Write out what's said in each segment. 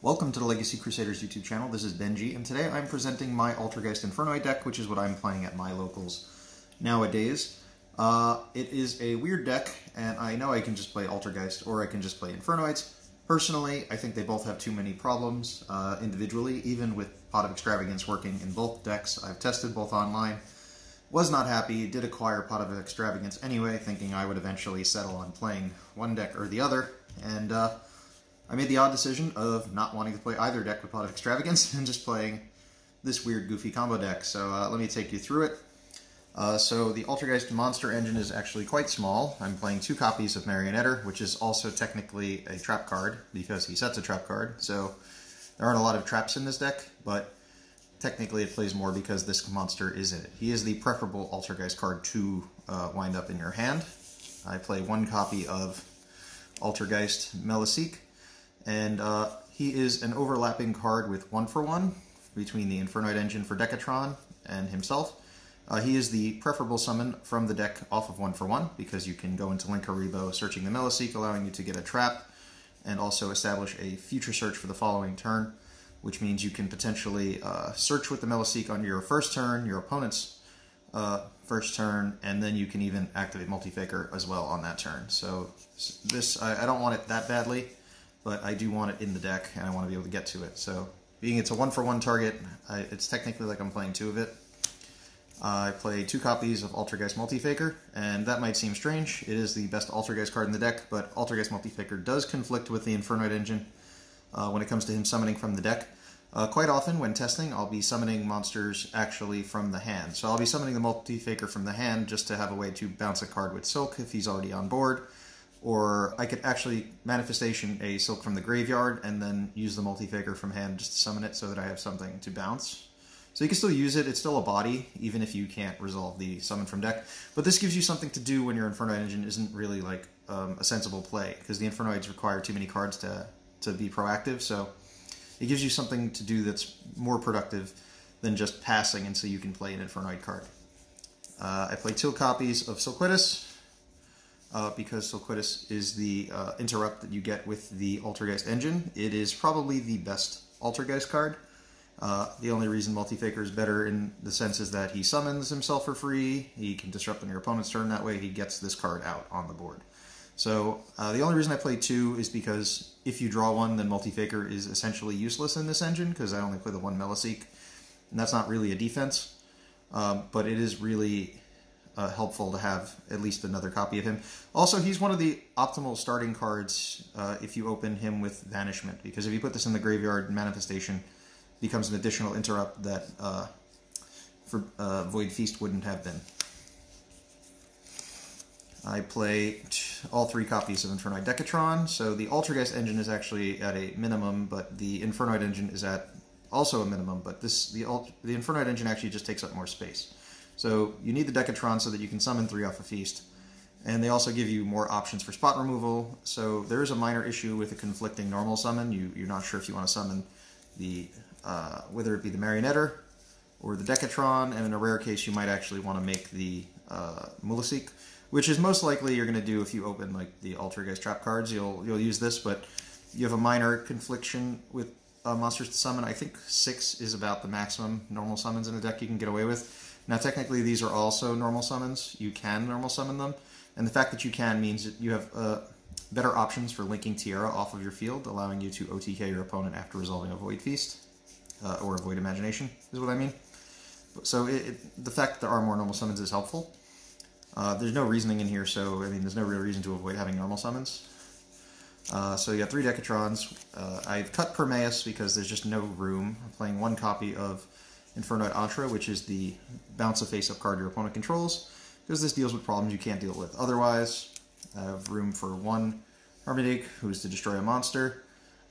Welcome to the Legacy Crusaders YouTube channel. This is BenGGie, and today I'm presenting my Altergeist Infernoid deck, which is what I'm playing at my locals nowadays. It is a weird deck, and I know I can just play Altergeist, or I can just play Infernoids. Personally, I think they both have too many problems individually, even with Pot of Extravagance working in both decks. I've tested both online, was not happy, did acquire Pot of Extravagance anyway, thinking I would eventually settle on playing one deck or the other, and I made the odd decision of not wanting to play either deck with Pot of Extravagance and just playing this weird, goofy combo deck. So let me take you through it. So the Altergeist monster engine is actually quite small. I'm playing 2 copies of Marionetter, which is also technically a trap card, because he sets a trap card. So there aren't a lot of traps in this deck, but technically it plays more because this monster is in it. He is the preferable Altergeist card to wind up in your hand. I play 1 copy of Altergeist Melisique. And he is an overlapping card with 1-for-1 between the Infernoid engine for Decatron and himself. He is the preferable summon from the deck off of 1-for-1 because you can go into Linkaribo searching the Melisique, allowing you to get a trap and also establish a future search for the following turn, which means you can potentially search with the Melisique on your first turn, your opponent's first turn, and then you can even activate Multi-Faker as well on that turn. So this, I don't want it that badly, but I do want it in the deck, and I want to be able to get to it. So, being it's a 1-for-1 target, it's technically like I'm playing 2 of it. I play 2 copies of Altergeist Multi-Faker, and that might seem strange. It is the best Altergeist card in the deck, but Altergeist Multi-Faker does conflict with the Infernoid engine when it comes to him summoning from the deck. Quite often, when testing, I'll be summoning monsters actually from the hand. So I'll be summoning the Multi-Faker from the hand just to have a way to bounce a card with Silk if he's already on board. Or I could actually manifestation a Silk from the graveyard and then use the Multi-Faker from hand just to summon it so that I have something to bounce. So you can still use it, it's still a body, even if you can't resolve the summon from deck. But this gives you something to do when your Infernoid engine isn't really like a sensible play, because the Infernoids require too many cards to be proactive, so it gives you something to do that's more productive than just passing and so you can play an Infernoid card. I play 2 copies of Silquitus, because Silquitus is the interrupt that you get with the Altergeist engine. It is probably the best Altergeist card. The only reason Multi-Faker is better in the sense is that he summons himself for free, he can disrupt on your opponent's turn, that way he gets this card out on the board. So the only reason I play 2 is because if you draw 1, then Multi-Faker is essentially useless in this engine, because I only play the 1 Melisique, and that's not really a defense, but it is really helpful to have at least another copy of him. Also, he's one of the optimal starting cards if you open him with Vanishment, because if you put this in the graveyard, Manifestation becomes an additional interrupt that for Void Feast wouldn't have been. I play all 3 copies of Infernoid Decatron, so the Altergeist engine is actually at a minimum, but the Infernoid engine is at also a minimum, but the Infernoid engine actually just takes up more space. So you need the Decatron so that you can summon 3 off a feast. And they also give you more options for spot removal. So there is a minor issue with a conflicting normal summon. You're not sure if you want to summon the, whether it be the Marionetter or the Decatron, and in a rare case you might actually want to make the Melisique, which is most likely you're going to do if you open like the Altergeist trap cards. You'll use this, but you have a minor confliction with monsters to summon. I think 6 is about the maximum normal summons in a deck you can get away with. Now, technically, these are also normal summons. You can normal summon them, and the fact that you can means that you have better options for linking Tiara off of your field, allowing you to OTK your opponent after resolving a Void Feast, or a Void Imagination, is what I mean. So the fact that there are more normal summons is helpful. There's no reasoning in here, so I mean, there's no real reason to avoid having normal summons. So you got 3 Decatrons. I've cut Permeus because there's just no room. I'm playing 1 copy of Infernoid Altergeist, which is the bounce a face-up card your opponent controls, because this deals with problems you can't deal with otherwise. I have room for 1 Harmonic, who's to destroy a monster.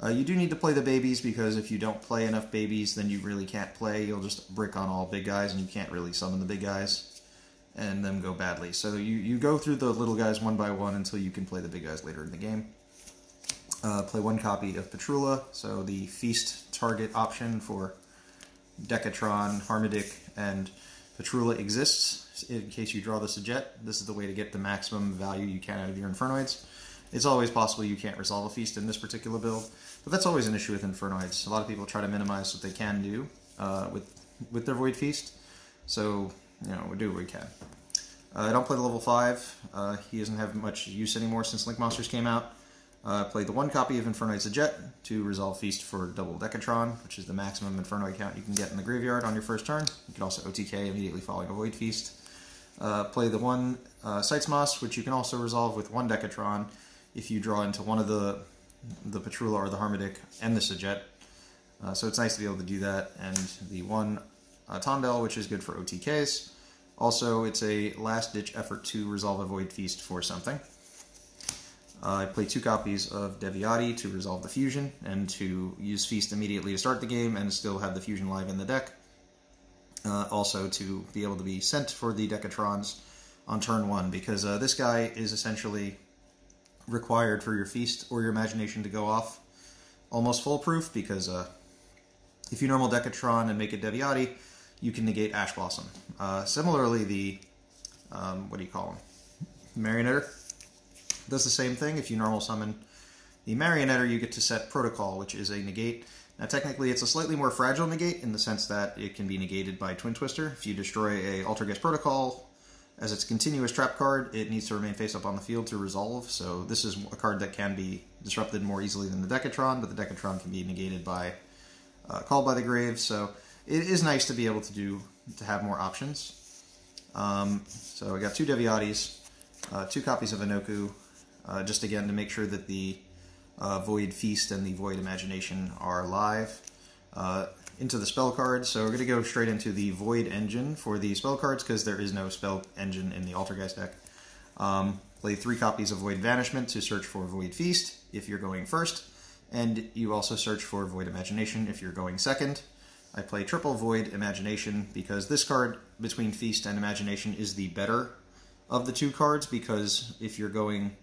You do need to play the babies, because if you don't play enough babies, then you really can't play. You'll just brick on all big guys, and you can't really summon the big guys, and them go badly. So you go through the little guys 1 by 1 until you can play the big guys later in the game. Play 1 copy of Petrula, so the feast target option for Decatron, Harmonic, and Petrula exists. In case you draw this a jet, this is the way to get the maximum value you can out of your Infernoids. It's always possible you can't resolve a feast in this particular build, But that's always an issue with Infernoids. A lot of people try to minimize what they can do with their Void Feast. So, you know, we do what we can. I don't play the level 5. He doesn't have much use anymore since Link Monsters came out. Played the 1 copy of Infernoids the Jet to resolve Feast for double Decatron, which is the maximum Infernoid count you can get in the graveyard on your first turn. You can also OTK immediately following a Void Feast. Play the 1 Seitzmoss, which you can also resolve with 1 Decatron if you draw into one of the Petrula or the Harmadic and the Sajet. So it's nice to be able to do that. And the 1 Tondel, which is good for OTKs. Also, it's a last-ditch effort to resolve a Void Feast for something. I play 2 copies of Deviati to resolve the Fusion, and to use Feast immediately to start the game and still have the Fusion live in the deck. Also to be able to be sent for the Decatrons on turn 1, because this guy is essentially required for your Feast or your Imagination to go off almost foolproof, because if you normal Decatron and make it Deviati, you can negate Ash Blossom. Similarly, the, what do you call him? Marionetter does the same thing. If you normal summon the Marionetter, you get to set Protocol, which is a negate. Now, technically, it's a slightly more fragile negate in the sense that it can be negated by Twin Twister. If you destroy a Altergeist Protocol as its continuous trap card, it needs to remain face up on the field to resolve. So this is a card that can be disrupted more easily than the Decatron, but the Decatron can be negated by Called by the Grave. So it is nice to be able to have more options. So I got 2 Deviatis, 2 copies of Inoku, just again to make sure that the Void Feast and the Void Imagination are live. Into the spell cards, so we're going to go straight into the Void Engine for the spell cards, because there is no spell engine in the Altergeist deck. Play 3 copies of Void Vanishment to search for Void Feast if you're going first, and you also search for Void Imagination if you're going second. I play triple Void Imagination because this card between Feast and Imagination is the better of the 2 cards, because if you're going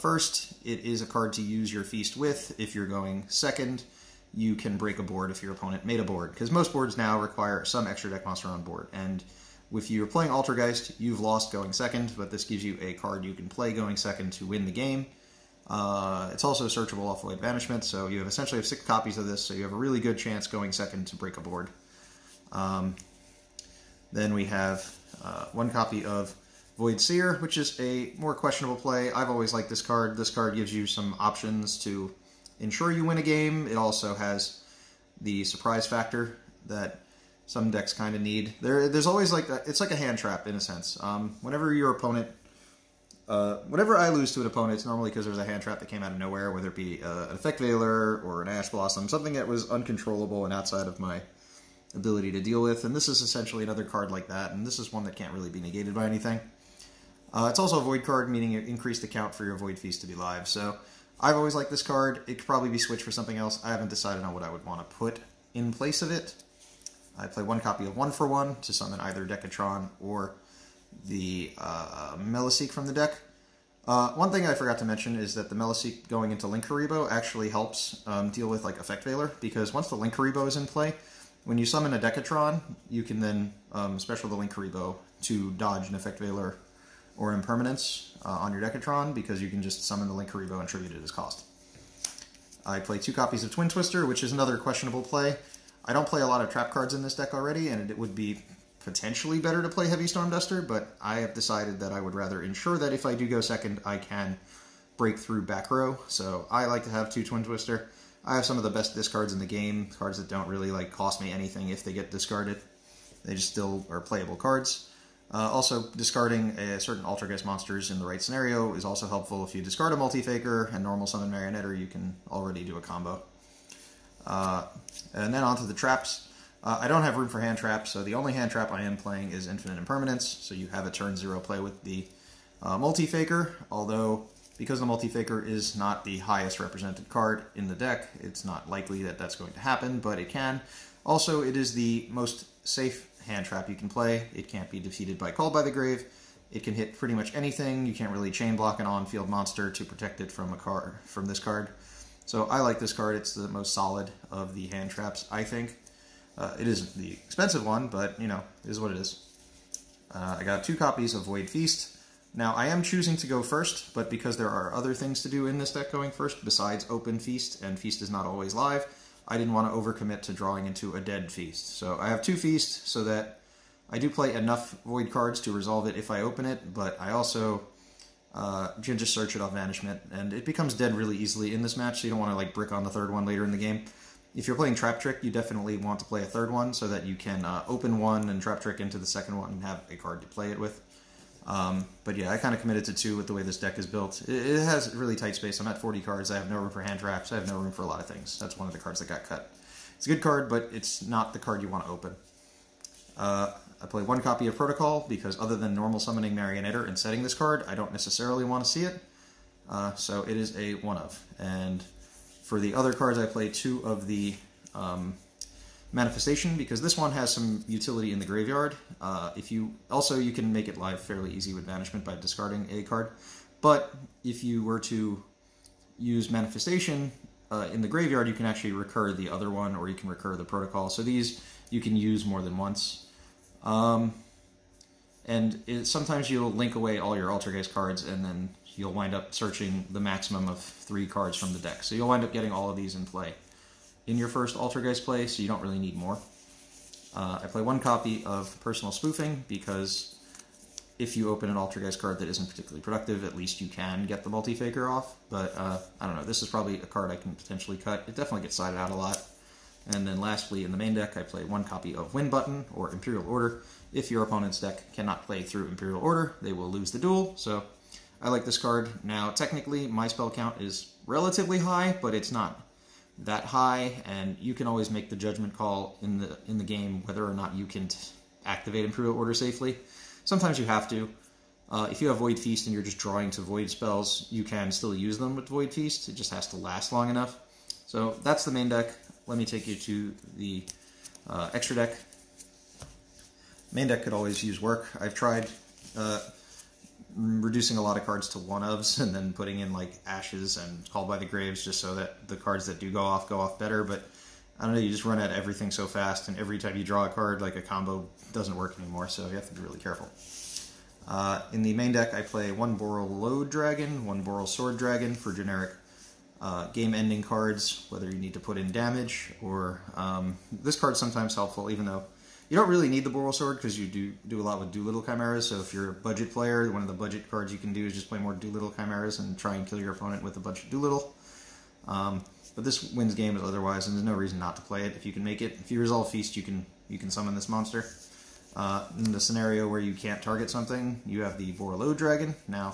first, it is a card to use your Feast with. If you're going second, you can break a board if your opponent made a board, because most boards now require some extra deck monster on board. And if you're playing Altergeist, you've lost going second, but this gives you a card you can play going second to win the game. It's also searchable off Void Banishment, so you essentially have 6 copies of this, so you have a really good chance going second to break a board. Then we have 1 copy of Void Seer, which is a more questionable play. I've always liked this card. This card gives you some options to ensure you win a game. It also has the surprise factor that some decks kind of need. There's always like it's like a hand trap in a sense. Whenever your opponent, whenever I lose to an opponent, it's normally because there's a hand trap that came out of nowhere, whether it be an Effect Veiler or an Ash Blossom, something that was uncontrollable and outside of my ability to deal with. And this is essentially another card like that, and this is one that can't really be negated by anything. It's also a Void card, meaning it increased the count for your Void Feast to be live. So I've always liked this card. It could probably be switched for something else. I haven't decided on what I would want to put in place of it. I play 1 copy of 1 for 1 to summon either Decatron or the Meliseek from the deck. One thing I forgot to mention is that the Meliseek going into Link Haribo actually helps deal with like Effect Veiler, because once the Link Haribo is in play, when you summon a Decatron, you can then special the Link Haribo to dodge an Effect Veiler or Impermanence on your Decatron, because you can just summon the Link Haribo and tribute it as cost. I play 2 copies of Twin Twister, which is another questionable play. I don't play a lot of trap cards in this deck already, and it would be potentially better to play Heavy Storm Duster, but I have decided that I would rather ensure that if I do go second, I can break through back row. So I like to have 2 Twin Twister. I have some of the best discards in the game, cards that don't really like cost me anything if they get discarded. They just still are playable cards. Also, discarding certain Altergeist monsters in the right scenario is also helpful. If you discard a Multi-Faker and normal summon Marionetter, you can already do a combo. And then onto the traps. I don't have room for hand traps, so the only hand trap I am playing is Infinite Impermanence, so you have a turn 0 play with the Multi-Faker, although because the Multi-Faker is not the highest represented card in the deck, it's not likely that that's going to happen, but it can. Also, it is the most safe hand trap you can play. It can't be defeated by Called by the Grave. It can hit pretty much anything. You can't really chain block an on-field monster to protect it from this card. So I like this card. It's the most solid of the hand traps, I think. It is the expensive one, but, you know, it is what it is. I got 2 copies of Void Feast. Now, I am choosing to go first, but because there are other things to do in this deck going first, besides open Feast, and Feast is not always live, I didn't want to overcommit to drawing into a dead Feast. So I have 2 Feast, so that I do play enough Void cards to resolve it if I open it, but I also can just search it off Vanishment, and it becomes dead really easily in this match, so you don't want to like brick on the 3rd one later in the game. If you're playing Trap Trick, you definitely want to play a 3rd one, so that you can open one and Trap Trick into the 2nd one and have a card to play it with. But yeah, I kind of committed to 2 with the way this deck is built. It has really tight space. I'm at 40 cards. I have no room for hand traps. I have no room for a lot of things. That's one of the cards that got cut. It's a good card, but it's not the card you want to open. I play 1 copy of Protocol, because other than normal summoning Marionetter and setting this card, I don't necessarily want to see it. So it is a 1-of. And for the other cards, I play 2 of the Manifestation, because this one has some utility in the graveyard. You can make it live fairly easy with Banishment by discarding a card. But if you were to use Manifestation in the graveyard, you can actually recur the other one, or you can recur the Protocol. So these you can use more than once. Sometimes you'll link away all your Altergeist cards, and then you'll wind up searching the maximum of 3 cards from the deck. So you'll wind up getting all of these in play in your first Altergeist play, so you don't really need more. I play 1 copy of Personal Spoofing, because if you open an Altergeist card that isn't particularly productive, at least you can get the Multi-Faker off. But, I don't know, this is probably a card I can potentially cut. It definitely gets sided out a lot. And then lastly, in the main deck, I play 1 copy of Win Button, or Imperial Order. If your opponent's deck cannot play through Imperial Order, they will lose the duel, so I like this card. Now, technically, my spell count is relatively high, but it's not that high, and you can always make the judgment call in the game whether or not you can activate Imperial Order safely. Sometimes you have to. If you have Void Feast and you're just drawing to Void spells, you can still use them with Void Feast. It just has to last long enough. So that's the main deck. Let me take you to the extra deck. Main deck could always use work. I've tried reducing a lot of cards to 1-ofs and then putting in like Ashes and Called by the Graves just so that the cards that do go off better, but I don't know, you just run out of everything so fast, and every time you draw a card, like a combo doesn't work anymore, so you have to be really careful. In the main deck, I play 1 Boral Load Dragon, 1 Boral Sword Dragon for generic game-ending cards, whether you need to put in damage, or this card's sometimes helpful, even though you don't really need the Boral Sword, because you do a lot with Doolittle Chimeras, so if you're a budget player, one of the budget cards you can do is just play more Doolittle Chimeras and try and kill your opponent with a bunch of Doolittle. But this wins games otherwise, and there's no reason not to play it if you can make it. If you resolve Feast, you can summon this monster. In the scenario where you can't target something, you have the Boral Load Dragon. Now,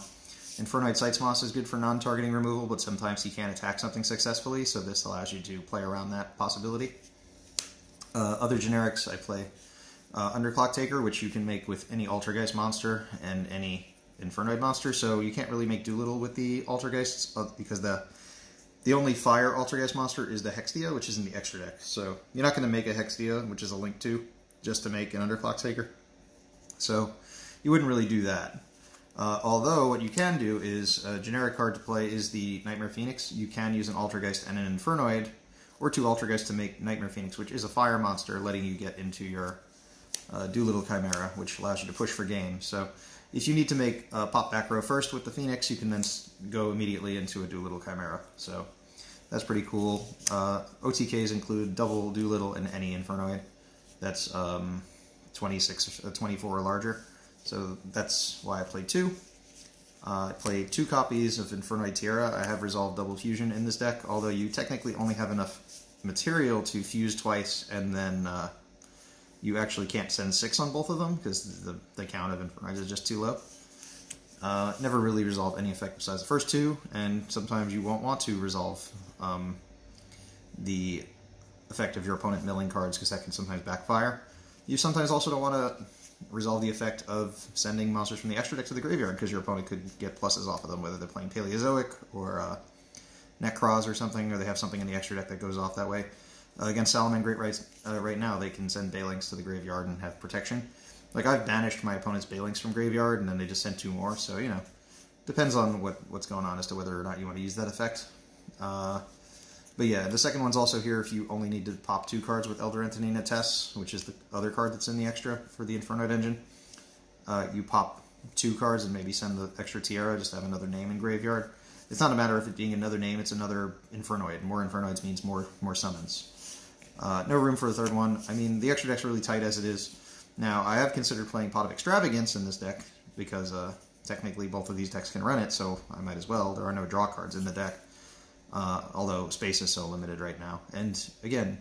Infernoid Sightsmoss is good for non-targeting removal, but sometimes he can't attack something successfully, so this allows you to play around that possibility. Other generics, I play Underclock Taker, which you can make with any Altergeist monster and any Infernoid monster, so you can't really make Doolittle with the Altergeists, because the only fire Altergeist monster is the Hextia, which is in the extra deck. So you're not going to make a Hextia, which is a Link 2, just to make an Underclock Taker. So you wouldn't really do that. Although what you can do is, a generic card to play is the Nightmare Phoenix. You can use an Altergeist and an Infernoid, or 2 Altergeists to make Nightmare Phoenix, which is a fire monster, letting you get into your Doolittle Chimera, which allows you to push for game. So if you need to make pop back row first with the Phoenix, you can then go immediately into a Doolittle Chimera. So that's pretty cool. OTKs include double Doolittle and any Infernoid. That's 24 or larger. So that's why I played 2. I played 2 copies of Infernoid Tiara. I have resolved double fusion in this deck, although you technically only have enough material to fuse twice, and then you actually can't send 6 on both of them, because the count of Infernoids is just too low. Never really resolve any effect besides the first 2, and sometimes you won't want to resolve the effect of your opponent milling cards, because that can sometimes backfire. You sometimes also don't want to resolve the effect of sending monsters from the extra deck to the graveyard, because your opponent could get pluses off of them, whether they're playing Paleozoic or Necroz or something, or they have something in the extra deck that goes off that way. Against Salaman Great Rights right now, they can send Balings to the graveyard and have protection. Like, I've banished my opponent's Balings from graveyard, and then they just sent 2 more, so, you know, depends on what's going on as to whether or not you want to use that effect. But yeah, the second one's also here if you only need to pop 2 cards with Elder Antonina Tess, which is the other card that's in the extra for the Infernoid engine. You pop 2 cards and maybe send the extra Tiara, just to have another name in graveyard. It's not a matter of it being another name, it's another Infernoid. More Infernoids means more summons. No room for a third one. I mean, the extra deck's really tight as it is. Now, I have considered playing Pot of Extravagance in this deck, because technically both of these decks can run it, so I might as well. There are no draw cards in the deck, although space is so limited right now. And again,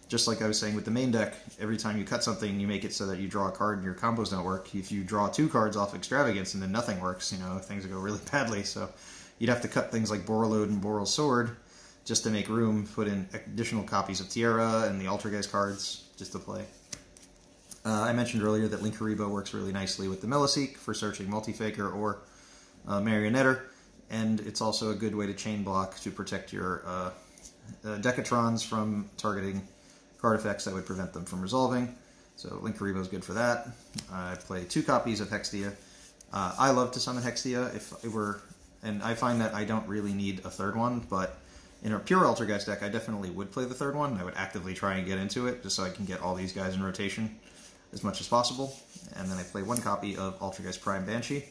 just like I was saying with the main deck, every time you cut something, you make it so that you draw a card and your combos don't work. If you draw 2 cards off Extravagance and then nothing works, you know, things go really badly. So you'd have to cut things like Borreload and Borrel's Sword just to make room, put in additional copies of Tiara and the Altergeist cards just to play. I mentioned earlier that Linkuriboh works really nicely with the Milliseek for searching Multifaker or Marionetter, and it's also a good way to chain block to protect your Decatrons from targeting card effects that would prevent them from resolving. So Linkuriboh is good for that. I play 2 copies of Hextia. I love to summon Hextia if it were, and I find that I don't really need a third one, but in a pure Altergeist deck, I definitely would play the third one. I would actively try and get into it, just so I can get all these guys in rotation as much as possible. And then I play 1 copy of Altergeist Prime Banshee,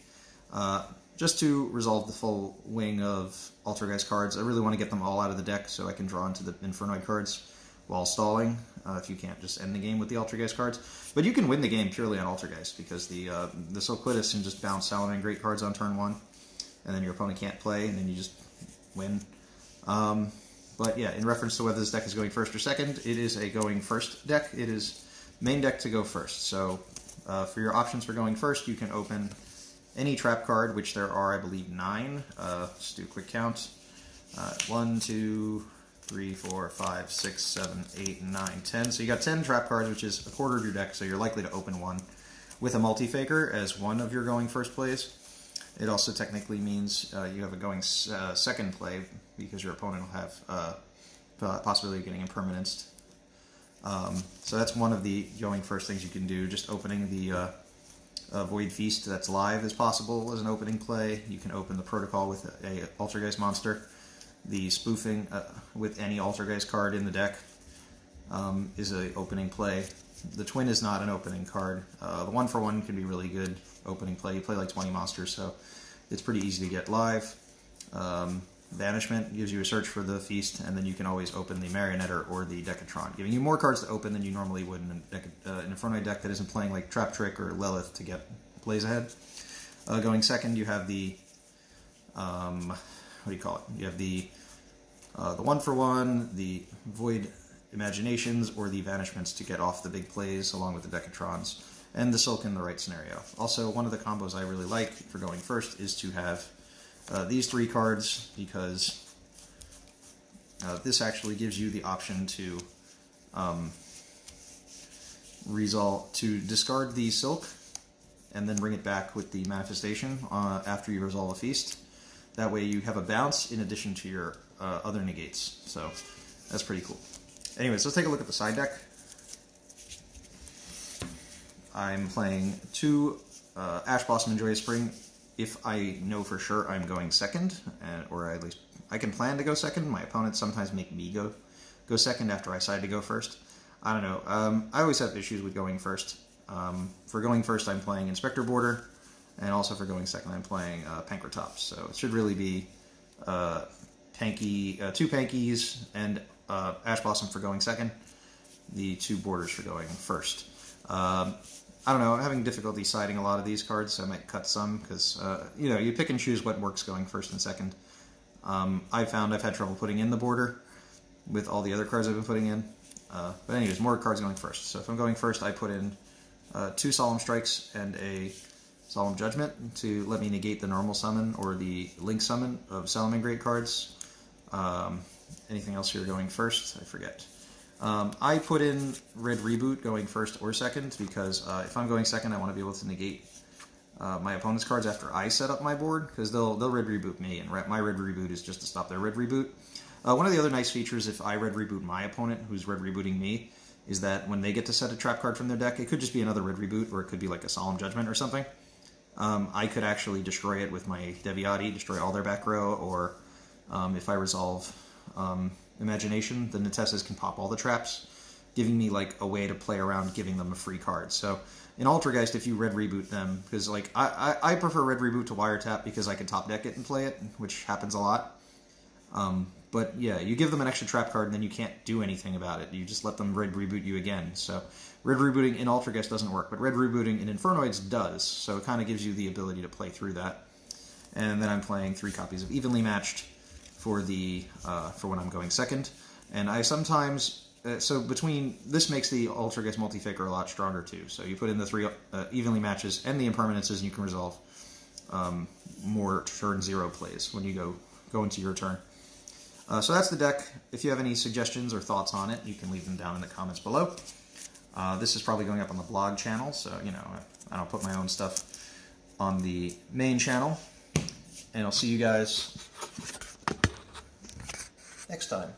just to resolve the full wing of Altergeist cards. I really want to get them all out of the deck so I can draw into the Infernoid cards while stalling, if you can't just end the game with the Altergeist cards. But you can win the game purely on Altergeist, because the Silquitas can just bounce Salamangreat cards on turn 1, and then your opponent can't play, and then you just win. But yeah, in reference to whether this deck is going first or second, it is a going first deck. It is main deck to go first. So for your options for going first, you can open any trap card, which there are, I believe, 9. Just do a quick count. 1, 2, 3, 4, 5, 6, 7, 8, 9, 10. So you got 10 trap cards, which is a quarter of your deck, so you're likely to open one with a Multifaker as one of your going first plays. It also technically means you have a going second play, because your opponent will have the possibility of getting impermanenced. So that's one of the going first things you can do. Just opening the Void Feast that's live is possible as an opening play. You can open the Protocol with a Altergeist monster. The spoofing with any Altergeist card in the deck is an opening play. The Twin is not an opening card. The 1-for-1 can be really good opening play. You play like 20 monsters, so it's pretty easy to get live. Banishment gives you a search for the Feast, and then you can always open the Marionetter or the Decatron, giving you more cards to open than you normally would in an Infernoid deck that isn't playing like Trap Trick or Lilith to get plays ahead. Going second, you have the what do you call it? You have the 1-for-1, the Void Imaginations, or the Vanishments to get off the big plays along with the Decatrons, and the Silk in the right scenario. Also, one of the combos I really like for going first is to have these 3 cards, because this actually gives you the option to discard the Silk and then bring it back with the Manifestation after you resolve a Feast. That way you have a bounce in addition to your other negates, so that's pretty cool. Anyways, let's take a look at the side deck. I'm playing 2 Ash Blossom and Joyous Spring if I know for sure I'm going second, or at least I can plan to go second. My opponents sometimes make me go second after I decide to go first. I don't know. I always have issues with going first. For going first, I'm playing Inspector Border, and also for going second, I'm playing Pankratops. So it should really be 2 Pankies and Ash Blossom for going second, the 2 Borders for going first. I don't know, I'm having difficulty siding a lot of these cards, so I might cut some, because, you know, you pick and choose what works going first and second. I've found I've had trouble putting in the border with all the other cards I've been putting in. But anyways, more cards going first. So if I'm going first, I put in 2 Solemn Strikes and a Solemn Judgment to let me negate the normal summon or the link summon of Salamangreat cards. Anything else here going first? I forget. I put in Red Reboot going first or second, because if I'm going second, I want to be able to negate my opponent's cards after I set up my board, because they'll Red Reboot me, and my Red Reboot is just to stop their Red Reboot. One of the other nice features if I Red Reboot my opponent, who's Red Rebooting me, is that when they get to set a trap card from their deck, it could just be another Red Reboot, or it could be like a Solemn Judgment or something. I could actually destroy it with my Deviati, destroy all their back row, or if I resolve Imagination, the Nitesses can pop all the traps, giving me like a way to play around giving them a free card. So in Altergeist, if you red reboot them, because like I prefer red reboot to wiretap because I can top deck it and play it, which happens a lot. But yeah, you give them an extra trap card and then you can't do anything about it. You just let them red reboot you again. So red rebooting in Altergeist doesn't work, but red rebooting in Infernoids does. So it kind of gives you the ability to play through that. And then I'm playing 3 copies of Evenly Matched for the for when I'm going second. And I sometimes so between this makes the Altergeist multi-faker a lot stronger too. So you put in the 3 Evenly Matches and the impermanences, and you can resolve more turn 0 plays when you go into your turn. So that's the deck. If you have any suggestions or thoughts on it, you can leave them down in the comments below. This is probably going up on the blog channel, so, you know, I don't put my own stuff on the main channel. And I'll see you guys next time.